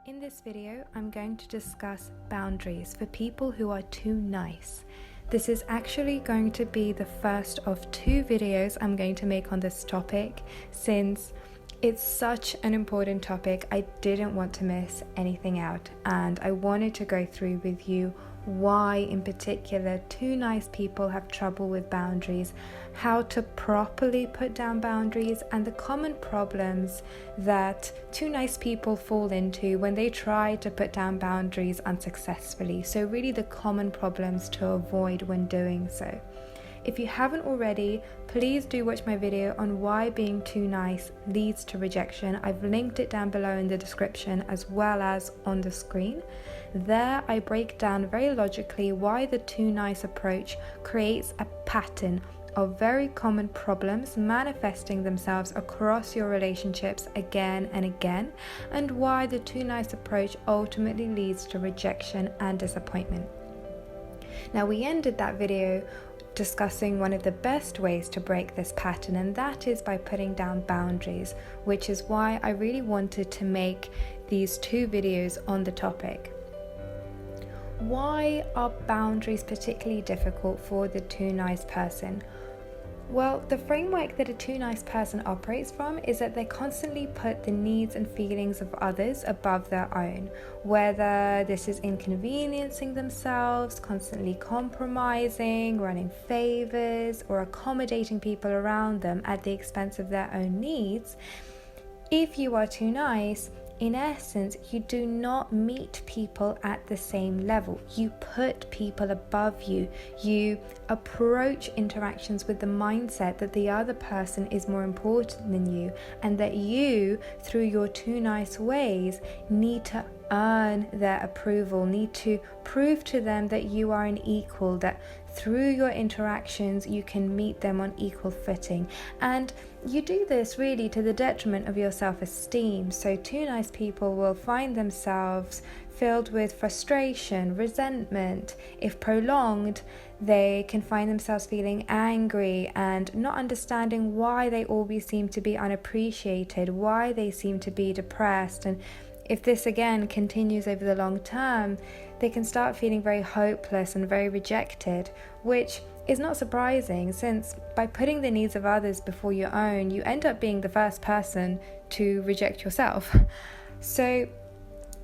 In this video, I'm going to discuss boundaries for people who are too nice. This is actually going to be the first of 2 videos I'm going to make on this topic. Since it's such an important topic, I didn't want to miss anything out, and I wanted to go through with you why in particular too nice people have trouble with boundaries, how to properly put down boundaries, and the common problems that too nice people fall into when they try to put down boundaries unsuccessfully. So really the common problems to avoid when doing so. If you haven't already, please do watch my video on why being too nice leads to rejection. I've linked it down below in the description as well as on the screen. There I break down very logically why the too nice approach creates a pattern of very common problems manifesting themselves across your relationships again and again, and why the too nice approach ultimately leads to rejection and disappointment. Now, we ended that video discussing one of the best ways to break this pattern, and that is by putting down boundaries, which is why I really wanted to make these 2 videos on the topic. Why are boundaries particularly difficult for the too nice person? Well, the framework that a too nice person operates from is that they constantly put the needs and feelings of others above their own, whether this is inconveniencing themselves, constantly compromising, running favors, or accommodating people around them at the expense of their own needs. If you are too nice, in essence, you do not meet people at the same level. You put people above you. You approach interactions with the mindset that the other person is more important than you, and that you, through your too nice ways, need to earn their approval, need to prove to them that you are an equal, that through your interactions you can meet them on equal footing. And you do this really to the detriment of your self-esteem. So too nice people will find themselves filled with frustration, resentment. If prolonged, they can find themselves feeling angry and not understanding why they always seem to be unappreciated, why they seem to be depressed. And if this again continues over the long term, they can start feeling very hopeless and very rejected, which is not surprising, since by putting the needs of others before your own, you end up being the first person to reject yourself. So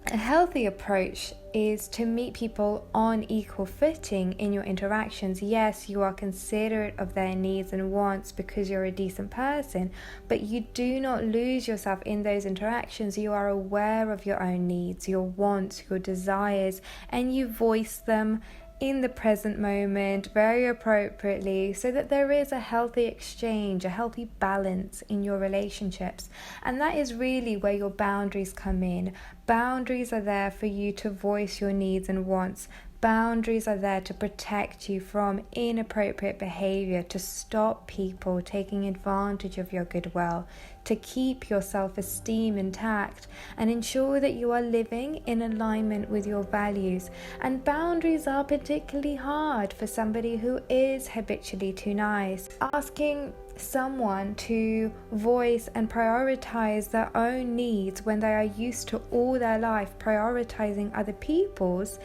a healthy approach is to meet people on equal footing in your interactions. Yes, you are considerate of their needs and wants because you're a decent person, but you do not lose yourself in those interactions. You are aware of your own needs, your wants, your desires, and you voice them in the present moment very appropriately, so that there is a healthy exchange, a healthy balance in your relationships. And that is really where your boundaries come in. Boundaries are there for you to voice your needs and wants. Boundaries are there to protect you from inappropriate behaviour, to stop people taking advantage of your goodwill, to keep your self-esteem intact and ensure that you are living in alignment with your values. And boundaries are particularly hard for somebody who is habitually too nice. Asking someone to voice and prioritize their own needs when they are used to all their life prioritizing other people's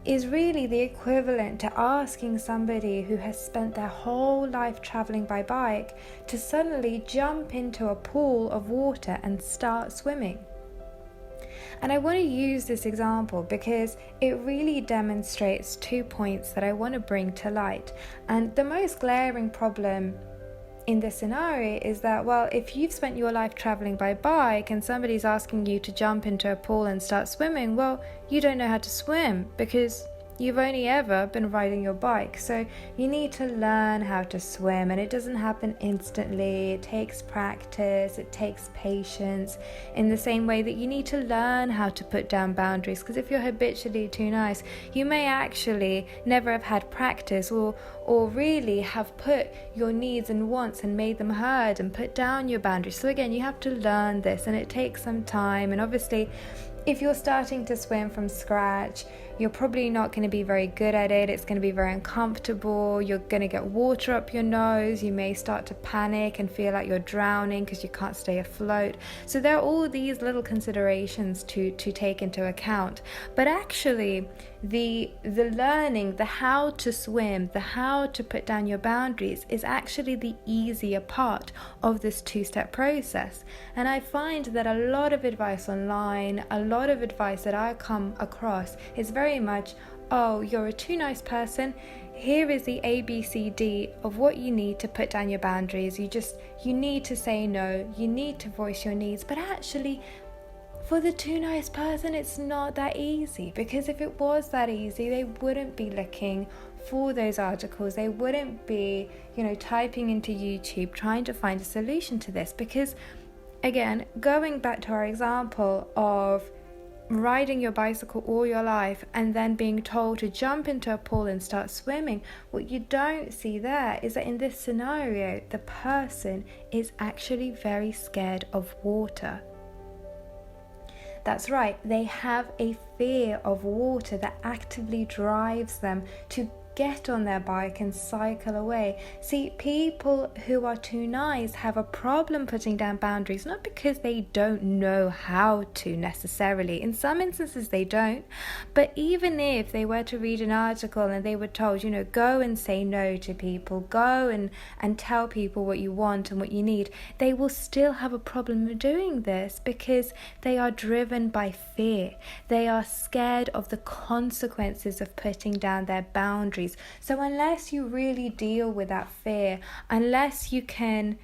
is really the equivalent to asking somebody who has spent their whole life traveling by bike to suddenly jump into a pool of water and start swimming. And I want to use this example because it really demonstrates 2 points that I want to bring to light. And the most glaring problem in this scenario is that, well, if you've spent your life traveling by bike and somebody's asking you to jump into a pool and start swimming, well, you don't know how to swim because you've only ever been riding your bike. So you need to learn how to swim, and it doesn't happen instantly. It takes practice, it takes patience, in the same way that you need to learn how to put down boundaries, because if you're habitually too nice, you may actually never have had practice or really have put your needs and wants and made them heard and put down your boundaries. So again, you have to learn this, and it takes some time. And obviously if you're starting to swim from scratch, you're probably not going to be very good at it. It's going to be very uncomfortable. You're going to get water up your nose. You may start to panic and feel like you're drowning because you can't stay afloat. So there are all these little considerations to take into account. But actually, the learning, the how to swim, the how to put down your boundaries is actually the easier part of this two-step process. And I find that a lot of advice online, a lot of advice that I come across is very much, oh, you're a too nice person. Here is the ABCD of what you need to put down your boundaries. You need to say no, you need to voice your needs. But actually, for the too nice person, it's not that easy, because if it was that easy, they wouldn't be looking for those articles. They wouldn't be, typing into YouTube trying to find a solution to this. Because again, going back to our example of riding your bicycle all your life and then being told to jump into a pool and start swimming, what you don't see there is that in this scenario, the person is actually very scared of water. That's right, they have a fear of water that actively drives them to get on their bike and cycle away. See, people who are too nice have a problem putting down boundaries, not because they don't know how to necessarily. In some instances they don't, but even if they were to read an article and they were told, go and say no to people, go and tell people what you want and what you need, they will still have a problem doing this because they are driven by fear. They are scared of the consequences of putting down their boundaries. So unless you really deal with that fear, unless you can,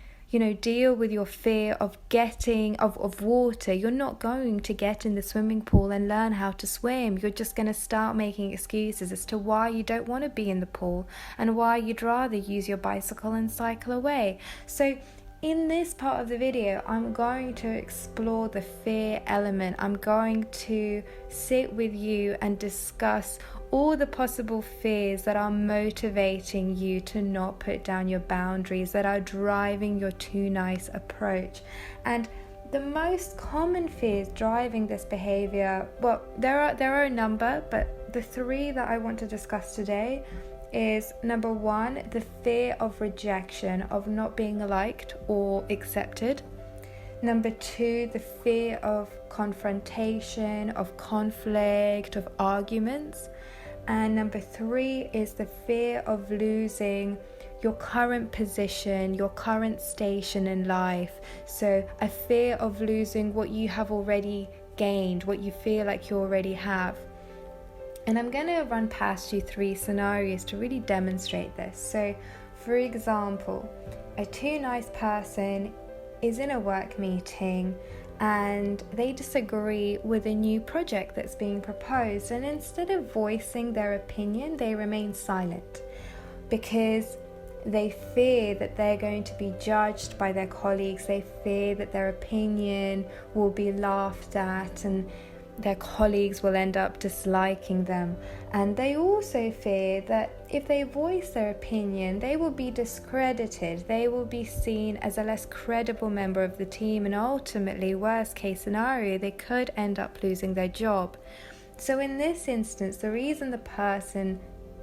deal with your fear of getting of water, you're not going to get in the swimming pool and learn how to swim. You're just going to start making excuses as to why you don't want to be in the pool and why you'd rather use your bicycle and cycle away. So in this part of the video, I'm going to explore the fear element. I'm going to sit with you and discuss all the possible fears that are motivating you to not put down your boundaries, that are driving your too nice approach. And the most common fears driving this behavior, well, there are a number, but the three that I want to discuss today is, number one, the fear of rejection, of not being liked or accepted. Number two, the fear of confrontation, of conflict, of arguments. And number three is the fear of losing your current position, your current station in life. So a fear of losing what you have already gained, what you feel like you already have. And I'm going to run past you three scenarios to really demonstrate this. So, for example, a too nice person is in a work meeting and they disagree with a new project that's being proposed, and instead of voicing their opinion, they remain silent because they fear that they're going to be judged by their colleagues. They fear that their opinion will be laughed at and their colleagues will end up disliking them. And they also fear that if they voice their opinion, they will be discredited. They will be seen as a less credible member of the team, and ultimately, worst case scenario, they could end up losing their job. So in this instance, the reason the person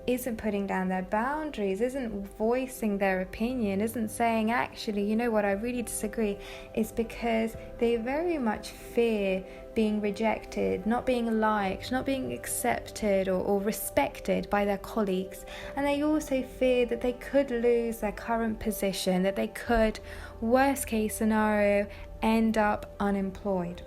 isn't putting down their boundaries, isn't voicing their opinion, isn't saying, actually, you know what, I really disagree, is because they very much fear being rejected, not being liked, not being accepted or respected by their colleagues. And they also fear that they could lose their current position, that they could, worst case scenario, end up unemployed.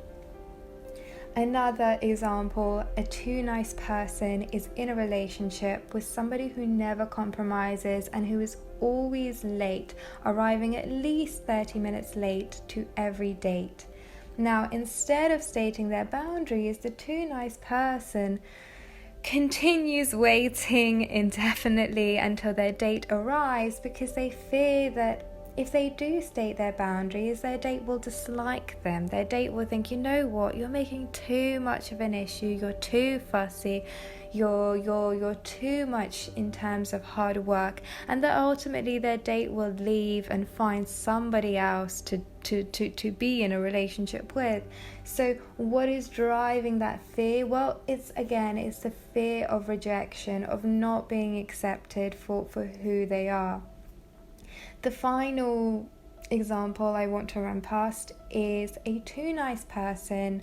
Another example, a too nice person is in a relationship with somebody who never compromises and who is always late, arriving at least 30 minutes late to every date. Now, instead of stating their boundaries, the too nice person continues waiting indefinitely until their date arrives because they fear that if they do state their boundaries, their date will dislike them. Their date will think, you know what, you're making too much of an issue, you're too fussy, you're too much in terms of hard work, and that ultimately their date will leave and find somebody else to be in a relationship with. So what is driving that fear? Well, it's the fear of rejection, of not being accepted for who they are. The final example I want to run past is a too nice person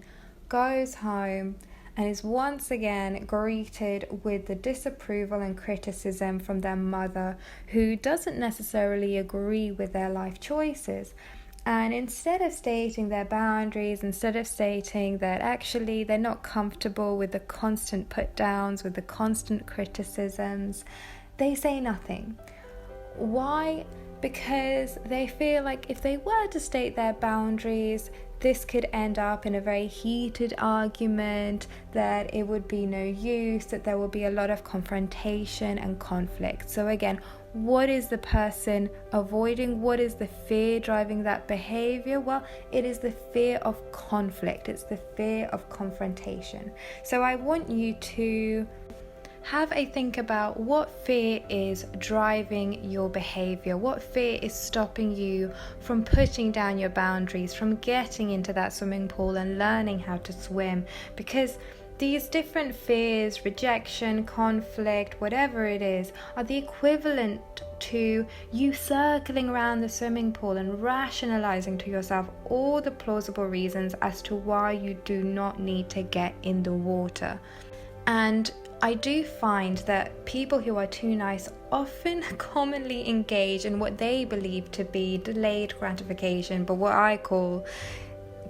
goes home and is once again greeted with the disapproval and criticism from their mother, who doesn't necessarily agree with their life choices. And instead of stating their boundaries, instead of stating that actually they're not comfortable with the constant put downs, with the constant criticisms, they say nothing. Why? Because they feel like if they were to state their boundaries, this could end up in a very heated argument, that it would be no use, that there will be a lot of confrontation and conflict. So again, what is the person avoiding? What is the fear driving that behavior? Well, it is the fear of conflict. It's the fear of confrontation. So I want you to have a think about what fear is driving your behavior, what fear is stopping you from putting down your boundaries, from getting into that swimming pool and learning how to swim. Because these different fears, rejection, conflict, whatever it is, are the equivalent to you circling around the swimming pool and rationalizing to yourself all the plausible reasons as to why you do not need to get in the water. And I do find that people who are too nice often commonly engage in what they believe to be delayed gratification, but what I call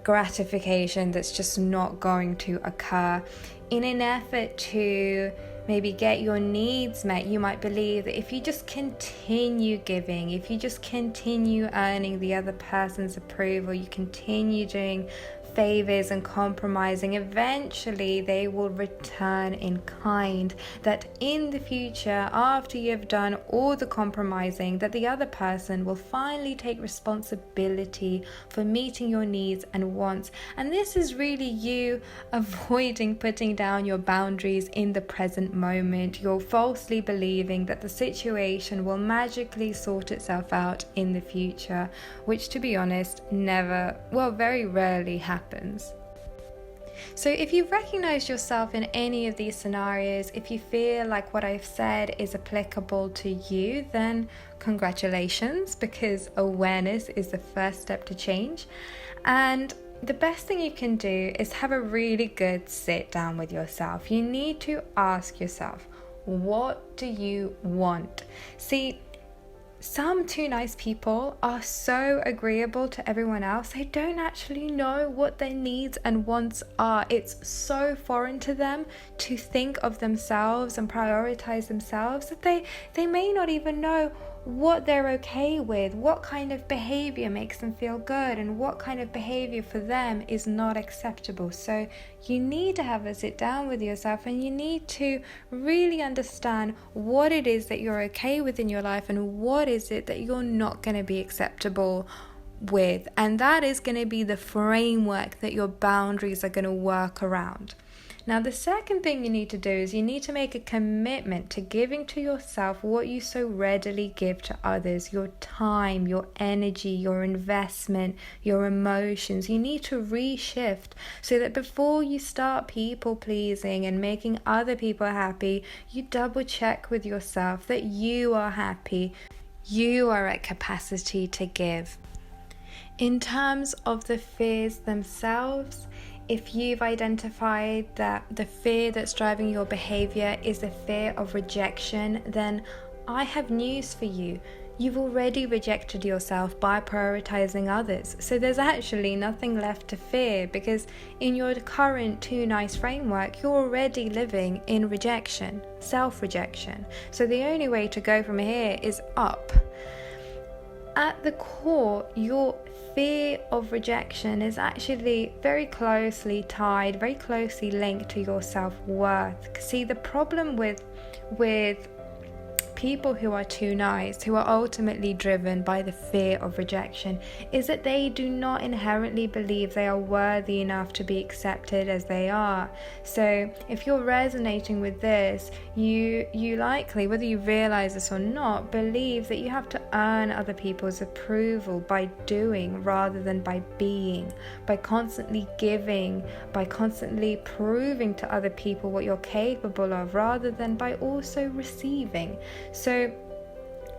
gratification that's just not going to occur. In an effort to maybe get your needs met, you might believe that if you just continue giving, if you just continue earning the other person's approval, you continue doing favors and compromising, eventually they will return in kind. That in the future, after you've done all the compromising, that the other person will finally take responsibility for meeting your needs and wants. And this is really you avoiding putting down your boundaries in the present moment. You're falsely believing that the situation will magically sort itself out in the future, which, to be honest, very rarely happens. So if you recognize yourself in any of these scenarios, if you feel like what I've said is applicable to you, then congratulations, because awareness is the first step to change. And the best thing you can do is have a really good sit down with yourself. You need to ask yourself, what do you want? See, some too nice people are so agreeable to everyone else, they don't actually know what their needs and wants are. It's so foreign to them to think of themselves and prioritize themselves that they may not even know what they're okay with, what kind of behavior makes them feel good, and what kind of behavior for them is not acceptable. So you need to have a sit down with yourself, and you need to really understand what it is that you're okay with in your life and what is it that you're not going to be acceptable with. And that is going to be the framework that your boundaries are going to work around. Now, the second thing you need to do is you need to make a commitment to giving to yourself what you so readily give to others: your time, your energy, your investment, your emotions. You need to reshift so that before you start people pleasing and making other people happy, you double check with yourself that you are happy, you are at capacity to give. In terms of the fears themselves, if you've identified that the fear that's driving your behavior is the fear of rejection, then I have news for you. You've already rejected yourself by prioritizing others. So there's actually nothing left to fear, because in your current too nice framework, you're already living in rejection, self-rejection. So the only way to go from here is up. At the core, your fear of rejection is actually very closely tied, very closely linked to your self-worth. See, the problem with people who are too nice, who are ultimately driven by the fear of rejection, is that they do not inherently believe they are worthy enough to be accepted as they are. So if you're resonating with this, you likely, whether you realize this or not, believe that you have to earn other people's approval by doing rather than by being, by constantly giving, by constantly proving to other people what you're capable of rather than by also receiving. So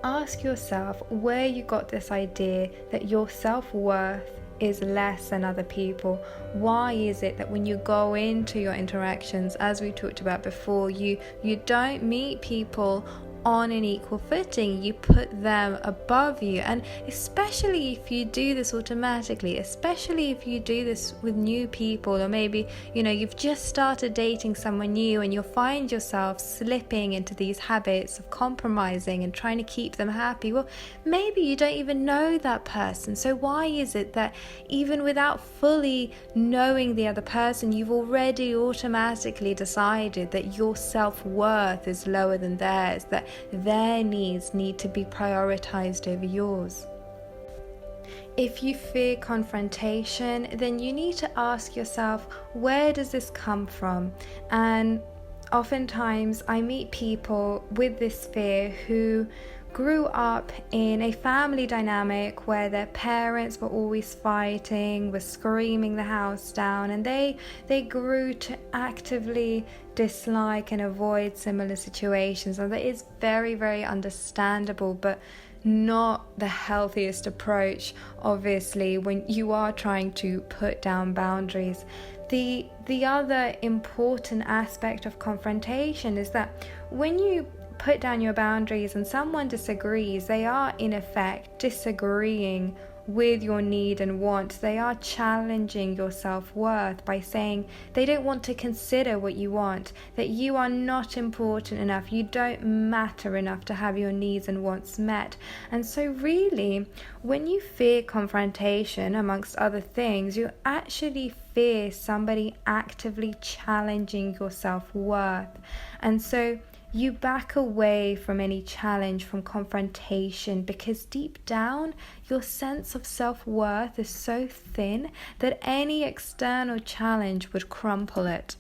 ask yourself where you got this idea that your self-worth is less than other people. Why is it that when you go into your interactions, as we talked about before, you don't meet people on an equal footing? You put them above you. And especially if you do this automatically, especially if you do this with new people, or maybe you've just started dating someone new and you'll find yourself slipping into these habits of compromising and trying to keep them happy. Well, maybe you don't even know that person. So why is it that even without fully knowing the other person, you've already automatically decided that your self-worth is lower than theirs, that their needs need to be prioritized over yours? If you fear confrontation, then you need to ask yourself, where does this come from? And oftentimes I meet people with this fear who grew up in a family dynamic where their parents were always fighting, were screaming the house down, and they grew to actively dislike and avoid similar situations. And that is very, very understandable, but not the healthiest approach, obviously, when you are trying to put down boundaries. The other important aspect of confrontation is that when you put down your boundaries and someone disagrees, they are in effect disagreeing with your need and want. They are challenging your self-worth by saying they don't want to consider what you want, that you are not important enough, you don't matter enough to have your needs and wants met. And so really, when you fear confrontation, amongst other things, you actually fear somebody actively challenging your self-worth. And so you back away from any challenge, from confrontation, because deep down your sense of self-worth is so thin that any external challenge would crumple it.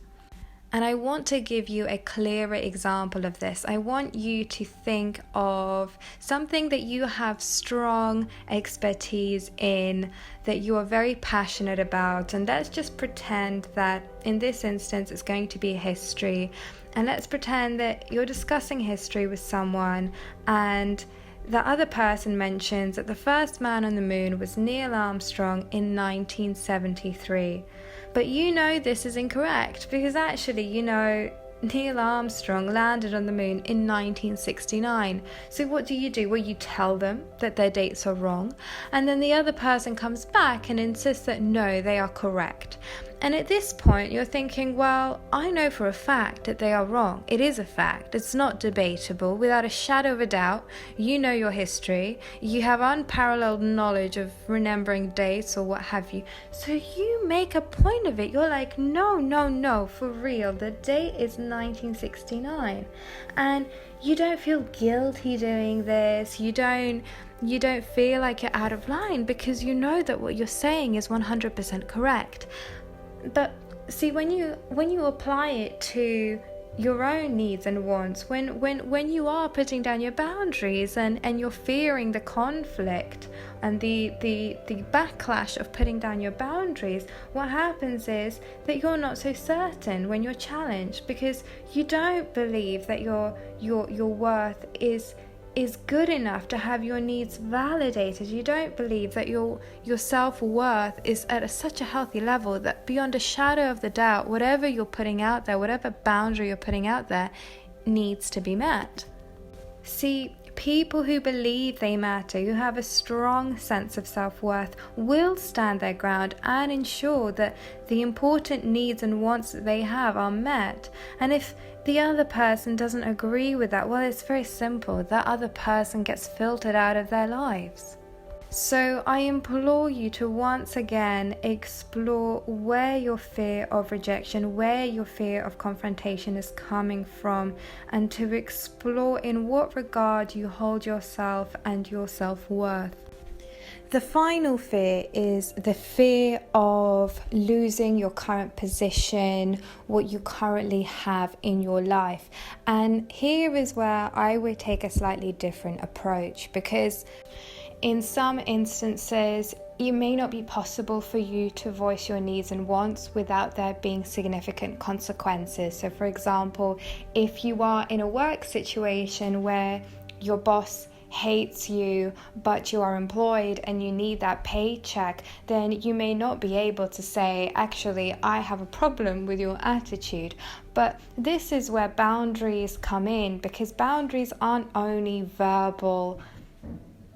And I want to give you a clearer example of this. I want you to think of something that you have strong expertise in, that you are very passionate about. And let's just pretend that in this instance it's going to be history. And let's pretend that you're discussing history with someone and the other person mentions that the first man on the moon was Neil Armstrong in 1973. But you know this is incorrect because actually, Neil Armstrong landed on the moon in 1969. So what do? Well, you tell them that their dates are wrong, and then the other person comes back and insists that no, they are correct. And at this point, you're thinking, well, I know for a fact that they are wrong. It is a fact. It's not debatable. Without a shadow of a doubt, you know your history. You have unparalleled knowledge of remembering dates or what have you. So you make a point of it. You're like, no, for real. The date is 1969. And you don't feel guilty doing this. You don't feel like you're out of line because you know that what you're saying is 100% correct. But see, when you apply it to your own needs and wants, when you are putting down your boundaries and you're fearing the conflict and the backlash of putting down your boundaries, what happens is that you're not so certain when you're challenged because you don't believe that your worth is good enough to have your needs validated. You don't believe that your self-worth is at such a healthy level that beyond a shadow of the doubt, whatever you're putting out there, whatever boundary you're putting out there, needs to be met. See, people who believe they matter, who have a strong sense of self-worth, will stand their ground and ensure that the important needs and wants that they have are met. And if the other person doesn't agree with that, well, it's very simple. That other person gets filtered out of their lives. So I implore you to once again explore where your fear of rejection, where your fear of confrontation is coming from, and to explore in what regard you hold yourself and your self-worth. The final fear is the fear of losing your current position, what you currently have in your life. And here is where I would take a slightly different approach, because in some instances, it may not be possible for you to voice your needs and wants without there being significant consequences. So for example, if you are in a work situation where your boss hates you but you are employed and you need that paycheck, then you may not be able to say, actually, I have a problem with your attitude. But this is where boundaries come in, because boundaries aren't only verbal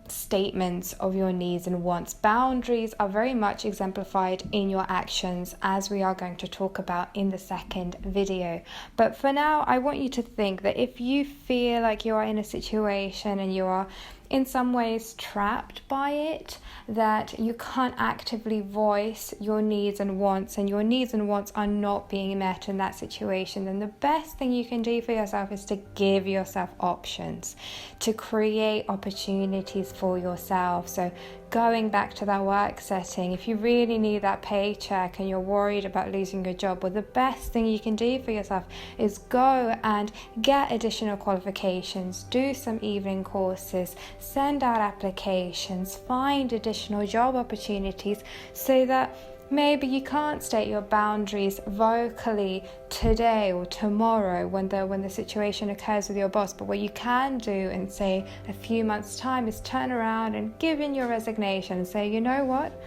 statements of your needs and wants. Boundaries are very much exemplified in your actions, as we are going to talk about in the second video. But for now, I want you to think that if you feel like you are in a situation and you are in some ways trapped by it, that you can't actively voice your needs and wants, and your needs and wants are not being met in that situation, then the best thing you can do for yourself is to give yourself options, to create opportunities for yourself. So going back to that work setting, if you really need that paycheck and you're worried about losing your job, well, the best thing you can do for yourself is go and get additional qualifications, do some evening courses, send out applications, find additional job opportunities, so that maybe you can't state your boundaries vocally today or tomorrow when the situation occurs with your boss, but what you can do in, say, a few months' time is turn around and give in your resignation and say, you know what,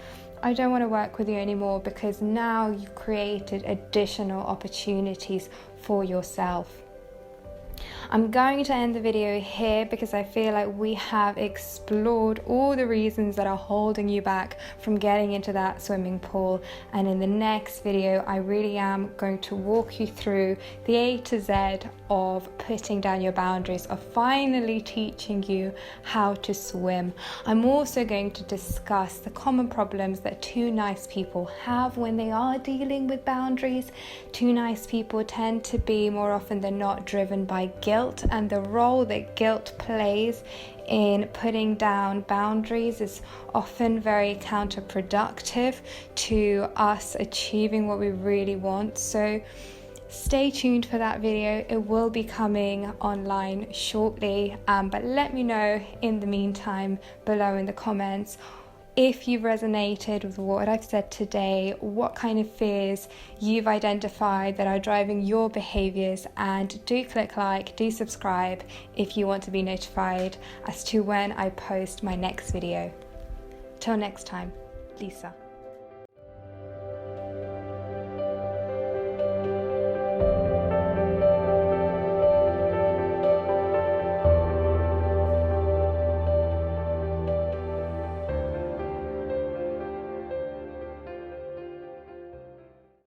I don't want to work with you anymore, because now you've created additional opportunities for yourself. I'm going to end the video here because I feel like we have explored all the reasons that are holding you back from getting into that swimming pool, and in the next video I really am going to walk you through the A to Z of putting down your boundaries, of finally teaching you how to swim. I'm also going to discuss the common problems that too nice people have when they are dealing with boundaries. Too nice people tend to be more often than not driven by guilt, and the role that guilt plays in putting down boundaries is often very counterproductive to us achieving what we really want. So stay tuned for that video. It will be coming online shortly, but let me know in the meantime below in the comments if you've resonated with what I've said today, what kind of fears you've identified that are driving your behaviours, and do click like, do subscribe if you want to be notified as to when I post my next video. Till next time, Lisa.